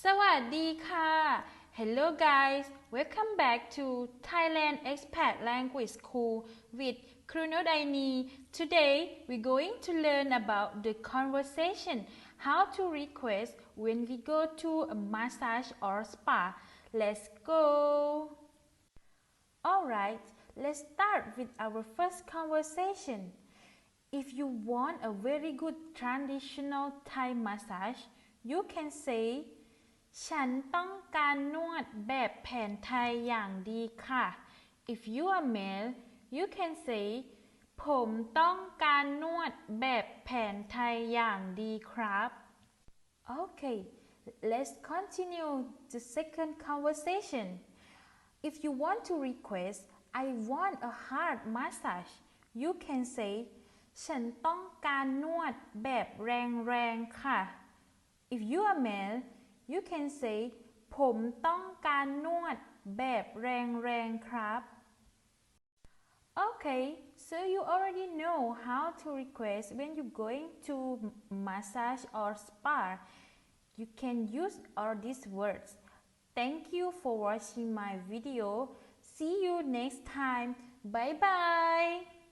สวัสดีค่ะ Hello guys, welcome back to Thailand Expat Language School with Krunodayani. Today we're going to learn about the conversation, how to request when we go to a massage or spa. Let's go. Alright, let's start with our first conversation. If you want a very good traditional Thai massage, you can say ฉันต้องการนวดแบบแผนไทยอย่างดีค่ะ If you are male, you can say ผมต้องการนวดแบบแผนไทยอย่างดีครับ Okay, let's continue the second conversation. If you want to request, I want a hard massage, you can say ฉันต้องการนวดแบบแรงๆค่ะ If you are male, you can say ผมต้องการนวดแบบแรงๆครับ Okay, so you already know how to request when you're going to massage or spa. You can use all these words. Thank you for watching my video. See you next time. Bye bye.